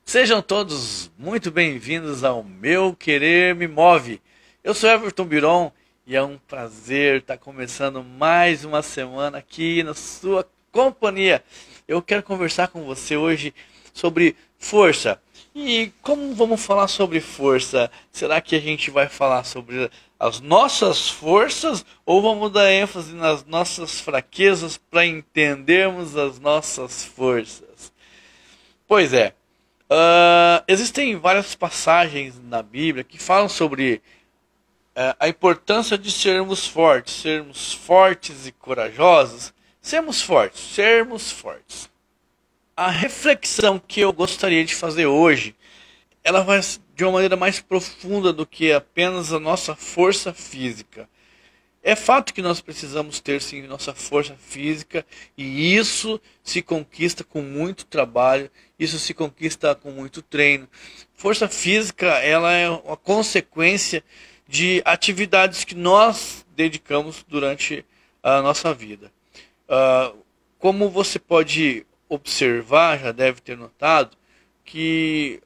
Sejam todos muito bem-vindos ao Meu Querer Me Move. Eu sou Everton Biron e é um prazer estar começando mais uma semana aqui na sua companhia. Eu quero conversar com você hoje sobre força. E como vamos falar sobre força? Será que a gente vai falar sobre as nossas forças ou vamos dar ênfase nas nossas fraquezas para entendermos as nossas forças? Pois é. Existem várias passagens na Bíblia que falam sobre a importância de sermos fortes e corajosos. Sermos fortes. A reflexão que eu gostaria de fazer hoje, ela vai de uma maneira mais profunda do que apenas a nossa força física. É fato que nós precisamos ter sim nossa força física e isso se conquista com muito trabalho, isso se conquista com muito treino. Força física, ela é uma consequência de atividades que nós dedicamos durante a nossa vida. Como você pode observar, já deve ter notado, que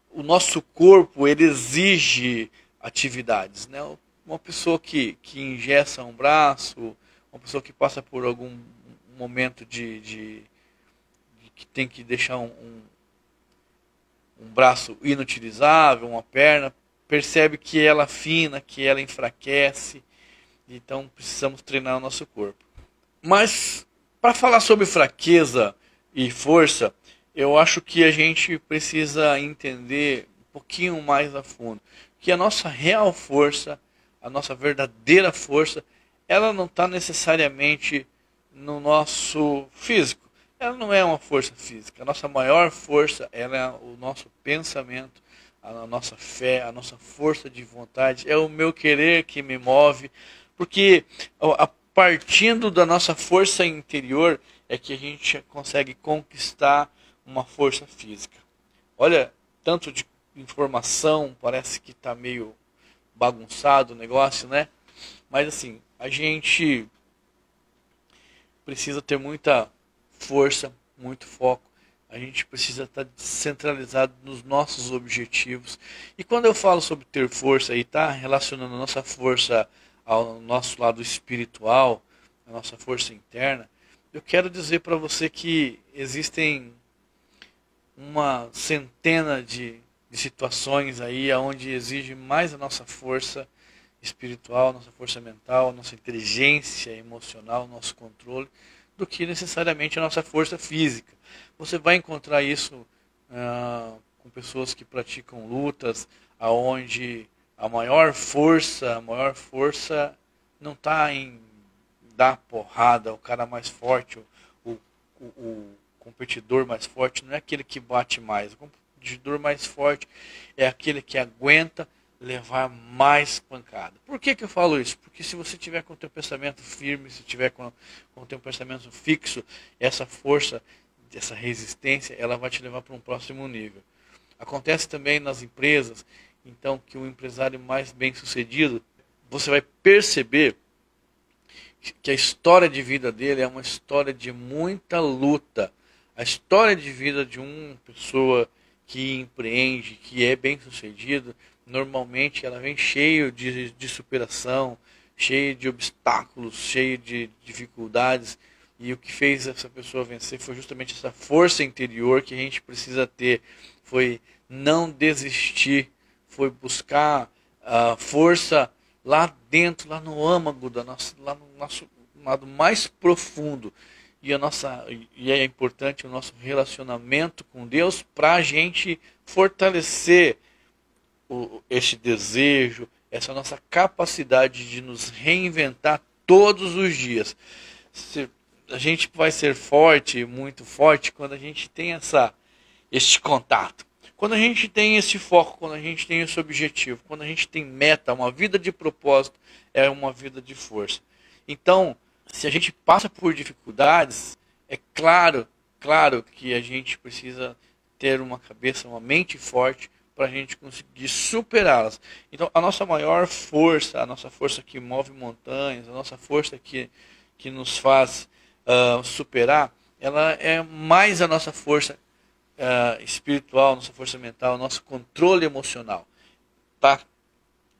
o nosso corpo ele exige atividades, né? Uma pessoa que engessa um braço, uma pessoa que passa por algum momento de que tem que deixar um braço inutilizável, uma perna, percebe que ela afina, que ela enfraquece, então precisamos treinar o nosso corpo. Mas para falar sobre fraqueza e força, eu acho que a gente precisa entender um pouquinho mais a fundo que a nossa real força, a nossa verdadeira força, ela não está necessariamente no nosso físico. Ela não é uma força física. A nossa maior força ela é o nosso pensamento, a nossa fé, a nossa força de vontade. É o meu querer que me move. Porque partindo da nossa força interior é que a gente consegue conquistar uma força física. Olha, tanto de informação, parece que está meio bagunçado o negócio, né? Mas assim, a gente precisa ter muita força, muito foco. A gente precisa estar centralizado nos nossos objetivos. E quando eu falo sobre ter força e estar relacionando a nossa força ao nosso lado espiritual, a nossa força interna, eu quero dizer para você que existem uma centena de situações aí onde exige mais a nossa força espiritual, nossa força mental, nossa inteligência emocional, nosso controle, do que necessariamente a nossa força física. Você vai encontrar isso com pessoas que praticam lutas, aonde a maior força não está em dar porrada, o cara mais forte, o competidor mais forte, não é aquele que bate mais. O competidor mais forte é aquele que aguenta levar mais pancada. Por que eu falo isso? Porque se você tiver com o teu pensamento firme, se tiver com o teu pensamento fixo, essa força, essa resistência, ela vai te levar para um próximo nível. Acontece também nas empresas, então, que o empresário mais bem sucedido, você vai perceber que a história de vida dele é uma história de muita luta. A história de vida de uma pessoa que empreende, que é bem sucedido, normalmente ela vem cheia de superação, cheia de obstáculos, cheia de dificuldades. E o que fez essa pessoa vencer foi justamente essa força interior que a gente precisa ter. Foi não desistir, foi buscar a força lá dentro, lá no âmago, lá no nosso lado mais profundo. E é importante o nosso relacionamento com Deus para a gente fortalecer este desejo, essa nossa capacidade de nos reinventar todos os dias. A gente vai ser forte, muito forte, quando a gente tem este contato. Quando a gente tem esse foco, quando a gente tem esse objetivo, quando a gente tem meta, uma vida de propósito, é uma vida de força. Então, se a gente passa por dificuldades, é claro que a gente precisa ter uma cabeça, uma mente forte para a gente conseguir superá-las. Então, a nossa maior força, a nossa força que move montanhas, a nossa força que nos faz superar, ela é mais a nossa força espiritual, nossa força mental, nosso controle emocional. Tá?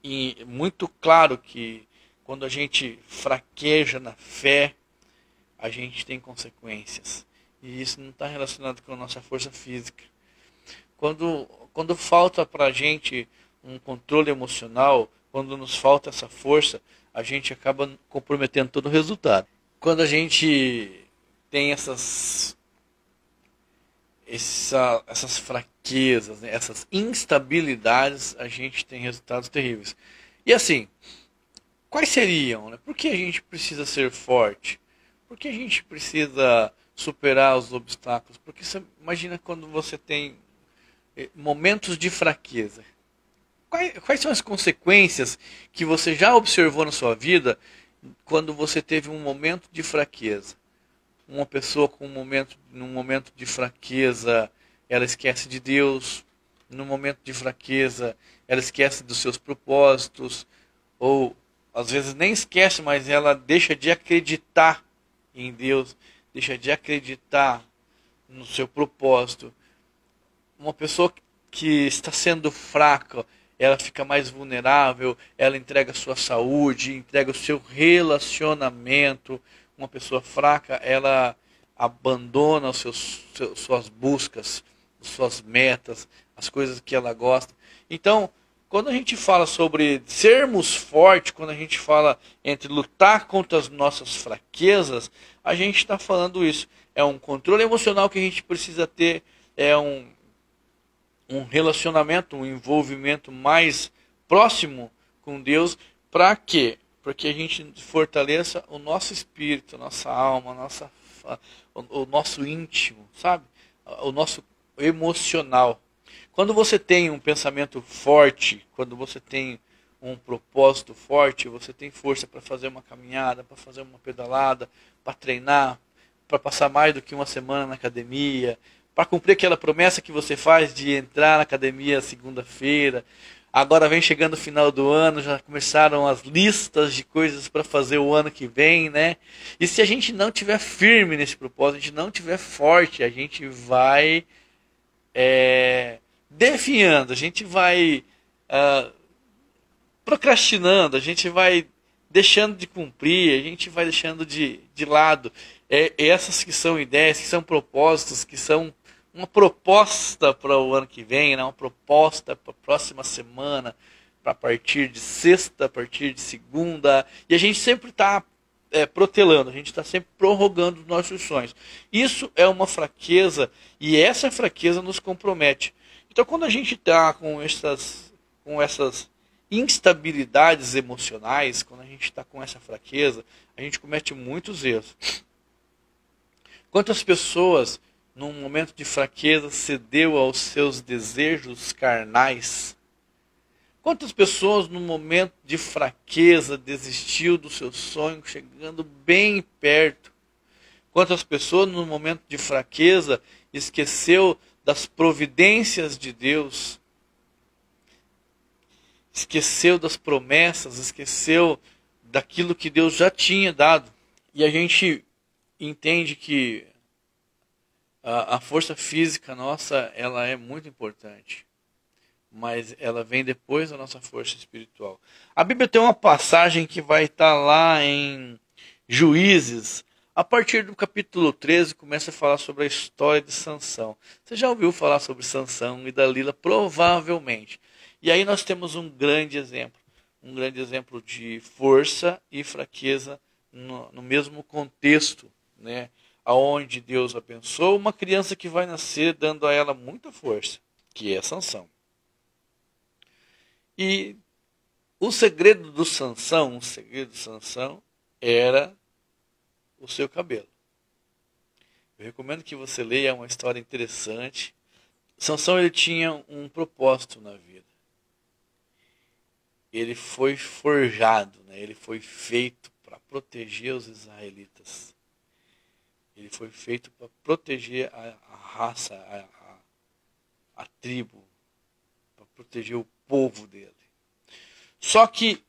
E muito claro que quando a gente fraqueja na fé, a gente tem consequências. E isso não está relacionado com a nossa força física. Quando falta para a gente um controle emocional, quando nos falta essa força, a gente acaba comprometendo todo o resultado. Quando a gente tem essas fraquezas, né, essas instabilidades, a gente tem resultados terríveis. E assim, quais seriam? Né? Por que a gente precisa ser forte? Por que a gente precisa superar os obstáculos? Porque você imagina quando você tem momentos de fraqueza. Quais são as consequências que você já observou na sua vida quando você teve um momento de fraqueza? Uma pessoa num momento de fraqueza, ela esquece de Deus. Num momento de fraqueza, ela esquece dos seus propósitos. Ou, às vezes, nem esquece, mas ela deixa de acreditar em Deus. Deixa de acreditar no seu propósito. Uma pessoa que está sendo fraca, ela fica mais vulnerável, ela entrega a sua saúde, entrega o seu relacionamento. Uma pessoa fraca, ela abandona suas buscas, suas metas, as coisas que ela gosta. Então, quando a gente fala sobre sermos fortes, quando a gente fala entre lutar contra as nossas fraquezas, a gente está falando isso. É um controle emocional que a gente precisa ter, é um relacionamento, um envolvimento mais próximo com Deus. Para quê? Para que a gente fortaleça o nosso espírito, a nossa alma, o nosso íntimo, sabe? O nosso emocional. Quando você tem um pensamento forte, quando você tem um propósito forte, você tem força para fazer uma caminhada, para fazer uma pedalada, para treinar, para passar mais do que uma semana na academia, para cumprir aquela promessa que você faz de entrar na academia segunda-feira. Agora vem chegando o final do ano, já começaram as listas de coisas para fazer o ano que vem, né? E se a gente não tiver firme nesse propósito, a gente não tiver forte, a gente vai definhando, a gente vai procrastinando, a gente vai deixando de cumprir, a gente vai deixando de lado essas que são ideias, que são propósitos, que são uma proposta para o ano que vem, né? Uma proposta para a próxima semana, para partir de sexta, a partir de segunda, e a gente sempre está protelando, a gente está sempre prorrogando os nossos sonhos. Isso é uma fraqueza e essa fraqueza nos compromete. Então, quando a gente está com essas instabilidades emocionais, quando a gente está com essa fraqueza, a gente comete muitos erros. Quantas pessoas, num momento de fraqueza, cedeu aos seus desejos carnais? Quantas pessoas, num momento de fraqueza, desistiu do seu sonho, chegando bem perto? Quantas pessoas, num momento de fraqueza, esqueceu das providências de Deus? Esqueceu das promessas, esqueceu daquilo que Deus já tinha dado. E a gente entende que a força física nossa, ela é muito importante, mas ela vem depois da nossa força espiritual. A Bíblia tem uma passagem que vai estar lá em Juízes, a partir do capítulo 13, começa a falar sobre a história de Sansão. Você já ouviu falar sobre Sansão e Dalila? Provavelmente. E aí nós temos um grande exemplo de força e fraqueza no mesmo contexto, né? Aonde Deus abençoa uma criança que vai nascer dando a ela muita força, que é Sansão. E o segredo do Sansão era o seu cabelo. Eu recomendo que você leia, é uma história interessante. Sansão, ele tinha um propósito na vida. Ele foi forjado, né? Ele foi feito para proteger os israelitas. Ele foi feito para proteger a raça, a tribo, para proteger o povo dele. Só que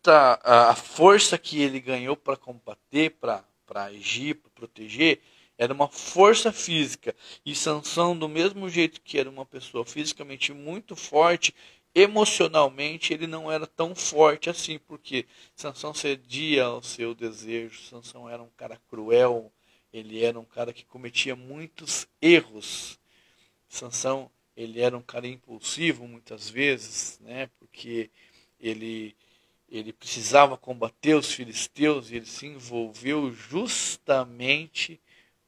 a força que ele ganhou para combater, para agir, para proteger, era uma força física. E Sansão, do mesmo jeito que era uma pessoa fisicamente muito forte, emocionalmente ele não era tão forte assim, porque Sansão cedia ao seu desejo. Sansão era um cara cruel, ele era um cara que cometia muitos erros. Sansão, ele era um cara impulsivo muitas vezes, né? Porque ele precisava combater os filisteus e ele se envolveu justamente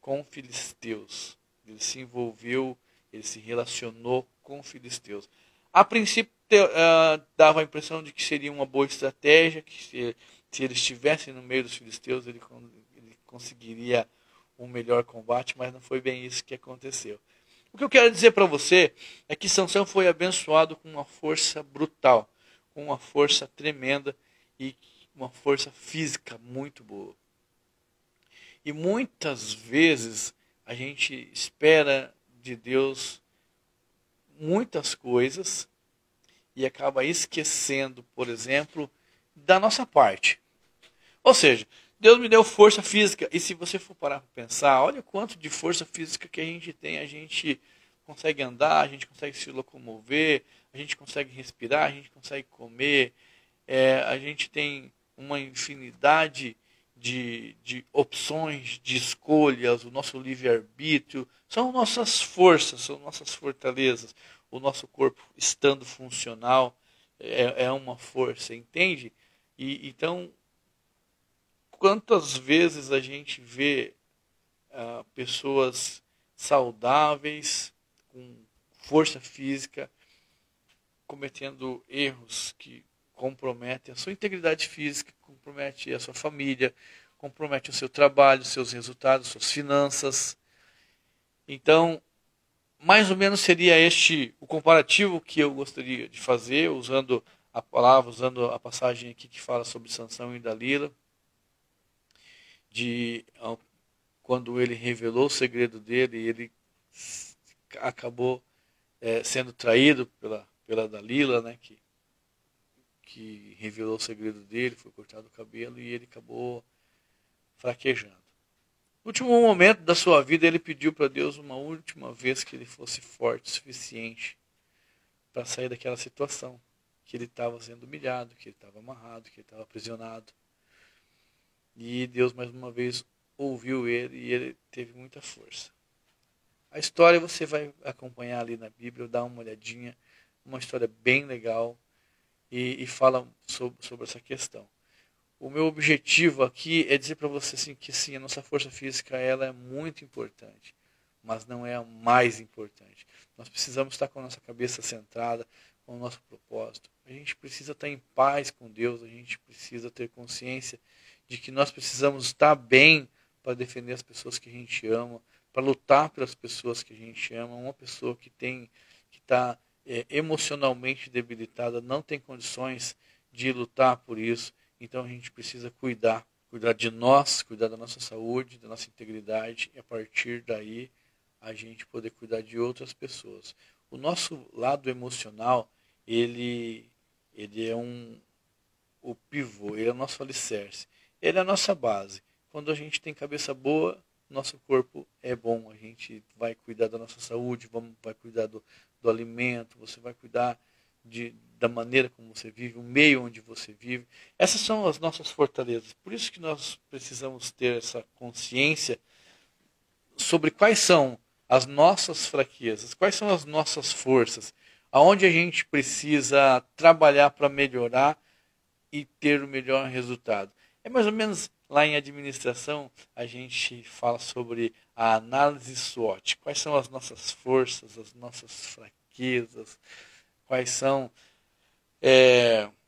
com filisteus. Ele se envolveu, ele se relacionou com filisteus. A princípio dava a impressão de que seria uma boa estratégia, que se ele estivesse no meio dos filisteus ele conseguiria um melhor combate, mas não foi bem isso que aconteceu. O que eu quero dizer para você é que Sansão foi abençoado com uma força brutal, com uma força tremenda e uma força física muito boa. E muitas vezes a gente espera de Deus muitas coisas e acaba esquecendo, por exemplo, da nossa parte. Ou seja, Deus me deu força física. E se você for parar para pensar, olha quanto de força física que a gente tem. A gente consegue andar, a gente consegue se locomover, a gente consegue respirar, a gente consegue comer. A gente tem uma infinidade de opções, de escolhas, o nosso livre-arbítrio. São nossas forças, são nossas fortalezas. O nosso corpo estando funcional é uma força, entende? Então, quantas vezes a gente vê pessoas saudáveis, com força física, cometendo erros que comprometem a sua integridade física, comprometem a sua família, comprometem o seu trabalho, seus resultados, suas finanças. Então, mais ou menos seria este o comparativo que eu gostaria de fazer, usando a palavra, usando a passagem aqui que fala sobre Sansão e Dalila, quando ele revelou o segredo dele, ele acabou sendo traído pela Dalila, né, que revelou o segredo dele, foi cortado o cabelo e ele acabou fraquejando. No último momento da sua vida, ele pediu para Deus uma última vez que ele fosse forte o suficiente para sair daquela situação, que ele estava sendo humilhado, que ele estava amarrado, que ele estava aprisionado. E Deus mais uma vez ouviu ele e ele teve muita força. A história você vai acompanhar ali na Bíblia, dá uma olhadinha, uma história bem legal e fala sobre essa questão. O meu objetivo aqui é dizer para você assim, que sim, a nossa força física ela é muito importante, mas não é a mais importante. Nós precisamos estar com a nossa cabeça centrada, com o nosso propósito. A gente precisa estar em paz com Deus, a gente precisa ter consciência de que nós precisamos estar bem para defender as pessoas que a gente ama, para lutar pelas pessoas que a gente ama. Uma pessoa que está emocionalmente debilitada não tem condições de lutar por isso. Então a gente precisa cuidar de nós, cuidar da nossa saúde, da nossa integridade, e a partir daí a gente poder cuidar de outras pessoas. O nosso lado emocional, ele é o pivô, ele é o nosso alicerce, ele é a nossa base. Quando a gente tem cabeça boa, nosso corpo é bom, a gente vai cuidar da nossa saúde, vai cuidar do alimento, você vai cuidar da maneira como você vive, o meio onde você vive. Essas são as nossas fortalezas. Por isso que nós precisamos ter essa consciência sobre quais são as nossas fraquezas, quais são as nossas forças, aonde a gente precisa trabalhar para melhorar e ter o melhor resultado. É mais ou menos lá em administração, a gente fala sobre a análise SWOT. Quais são as nossas forças, as nossas fraquezas, quais são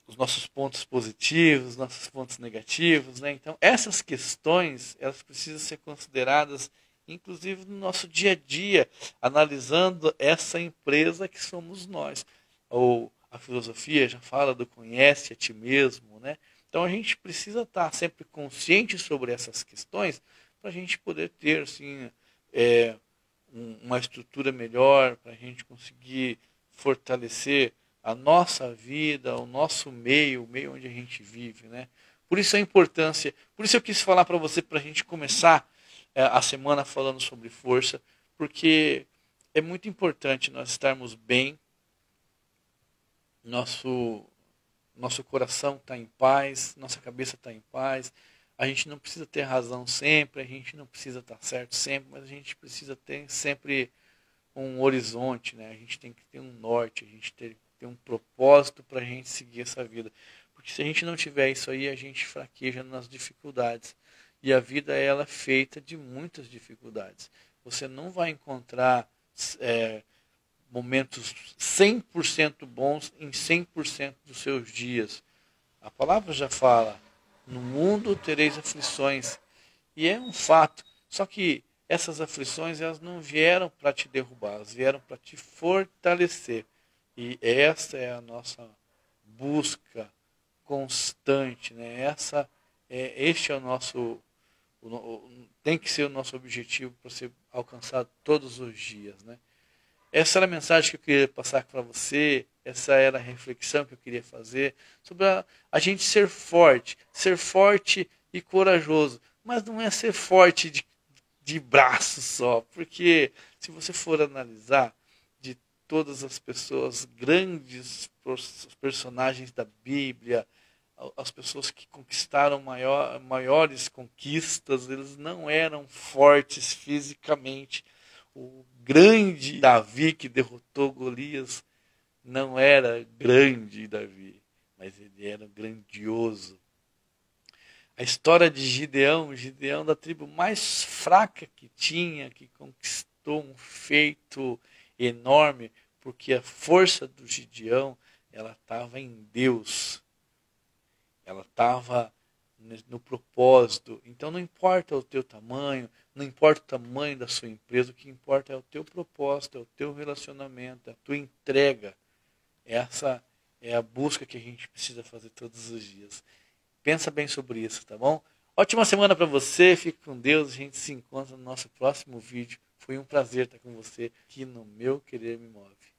os nossos pontos positivos, os nossos pontos negativos, né? Então, essas questões, elas precisam ser consideradas, inclusive no nosso dia a dia, analisando essa empresa que somos nós. Ou a filosofia já fala do conhece a ti mesmo, né? Então, a gente precisa estar sempre consciente sobre essas questões para a gente poder ter, assim, uma estrutura melhor, para a gente conseguir fortalecer a nossa vida, o nosso meio, o meio onde a gente vive, né? Por isso a importância, por isso eu quis falar para você, para a gente começar a semana falando sobre força, porque é muito importante nós estarmos bem, nosso coração está em paz, nossa cabeça está em paz. A gente não precisa ter razão sempre, a gente não precisa estar certo sempre, mas a gente precisa ter sempre um horizonte, né? A gente tem que ter um norte, a gente tem que ter um propósito para a gente seguir essa vida. Porque se a gente não tiver isso aí, a gente fraqueja nas dificuldades. E a vida ela é feita de muitas dificuldades. Você não vai encontrar momentos 100% bons em 100% dos seus dias. A palavra já fala, no mundo tereis aflições. E é um fato. Só que essas aflições elas não vieram para te derrubar, elas vieram para te fortalecer. E essa é a nossa busca constante, né? Este é o nosso, tem que ser o nosso objetivo para ser alcançado todos os dias, né? Essa era a mensagem que eu queria passar para você, essa era a reflexão que eu queria fazer sobre a gente ser forte e corajoso. Mas não é ser forte de braço só, porque se você for analisar de todas as pessoas, grandes personagens da Bíblia, as pessoas que conquistaram maiores conquistas, eles não eram fortes fisicamente. O grande Davi que derrotou Golias não era grande Davi, mas ele era grandioso. A história de Gideão da tribo mais fraca que tinha, que conquistou um feito enorme, porque a força do Gideão, ela estava em Deus. Ela estava no propósito. Então não importa o teu tamanho, não importa o tamanho da sua empresa, o que importa é o teu propósito, é o teu relacionamento, é a tua entrega. Essa é a busca que a gente precisa fazer todos os dias. Pensa bem sobre isso, tá bom? Ótima semana para você, fique com Deus, a gente se encontra no nosso próximo vídeo. Foi um prazer estar com você aqui no Meu Querer Me Move.